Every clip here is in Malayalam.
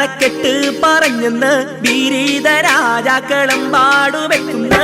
ബീരീതരക്കെട്ട് പറഞ്ഞെന്ന് ബീരീത രാജാക്കളം പാടുവെക്കുന്ന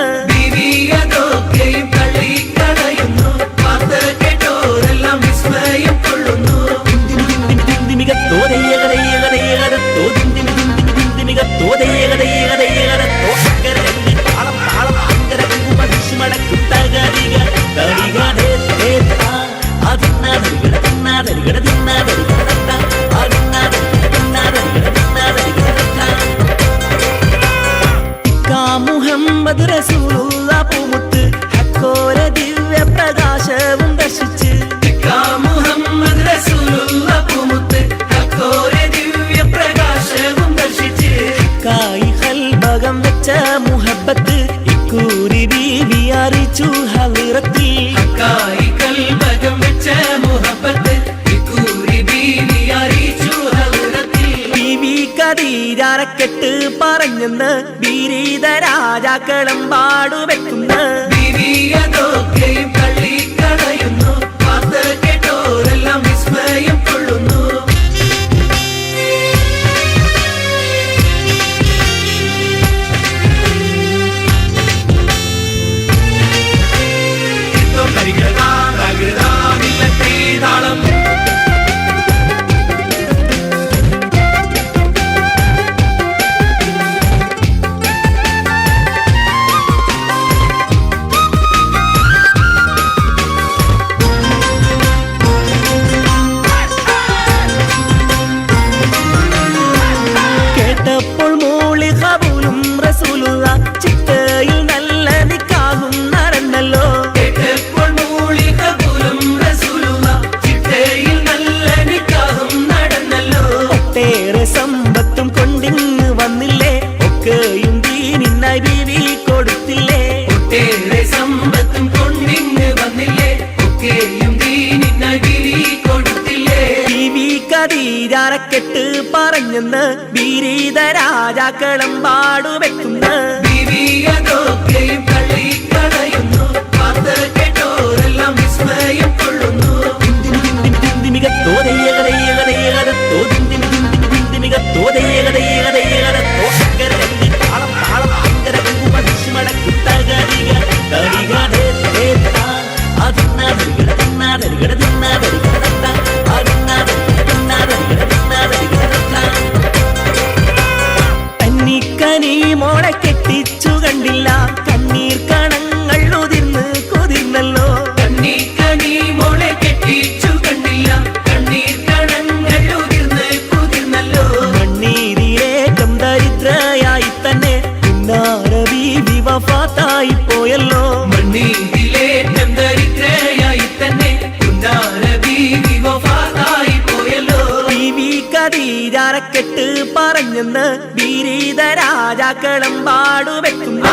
മുഹമ്മദ് റസൂലുള്ള പൂമുത്ത് ഹക്കോര ദിവ്യ പ്രകാശവും ദർശിച്ച് മുഹമ്മദ് റസൂലുള്ള പൂമുത്ത് ഹക്കോര ദിവ്യ പ്രകാശവും ദർശിച്ച് കായി ഹൽബകം വെച്ച മുഹബത്ത് ഇക്കൂരി ബീവി അറിയിച്ചു ഹളിറത്തിൽ കായി കൽബകം വെച്ച മുഹബത്ത് ഇക്കൂരി ബീവി അറിയിച്ചു ഹളിറത്തിൽ ബീവി ഖദീജരക്കെട്ട് പറഞ്ഞെന്ന് ബീരീത രാജാക്കളം പാടുവെക്കുന്ന ബീവിയതൊക്കെയും തള്ളിക്കളയുന്നു വാർത്ത കേട്ടോരെല്ലാം വിസ്മയം കൊള്ളുന്നു താളം കേട്ടപ്പോൾ മൂളി ഖബൂലും റസൂലുള്ള ചിട്ടയിൽ നല്ല നിക്കാഹും നടന്നല്ലോ കേട്ടപ്പോൾ മൂളി ഖബൂലും റസൂലുള്ള ചിട്ടയിൽ നല്ല നിക്കാഹും നടന്നല്ലോ ഒട്ടേറെ സമ്പത്തും കൊണ്ടിങ്ങ് വന്നില്ലേ ഒക്കെയും ദീനിനായി ബീവി കൊടുത്തില്ലേ ഒട്ടേറെ സമ്പത്തും കൊണ്ടിങ്ങ് വന്നില്ലേ ഒക്കെയും ദീനിനായി ബീവി കൊടുത്തില്ലേ ബീവി ഖദീജരക്കെട്ട് പറഞ്ഞെന്ന് ബീരീത രാജാക്കളം പാടുവെക്കുന്ന ബീവിയതൊക്കെയും തള്ളിക്കളയുന്നു വാർത്ത കേട്ടോരെല്ലാം വിസ്മയം കൊള്ളുന്നു തന്നിക്കനി മോളെ കെട്ടിച്ചു കണ്ടില്ല കണ്ണീർ കണങ്ങൾ ഉതിർന്ന് കൊതിർന്നല്ലോ കണ്ണീ മോളെ കെട്ടിച്ചു കണ്ടില്ല കണ്ണീർ കണങ്ങൾ ഉതിർന്ന് കുതിർന്നല്ലോ കണ്ണീരിലേക്കം ദരിദ്രയായി തന്നെ ബീവി വഫാത്തായി പോയല്ലോ മണ്ണീരിലേറ്റം ദരിദ്രയായി തന്നെ ബീവി വഫാത്തായി പോയല്ലോ ബീവി ഖദീജരക്കെട്ട് പറഞ്ഞെന്ന് ബീരീത രാജാക്കളം പാടുവെക്കുന്ന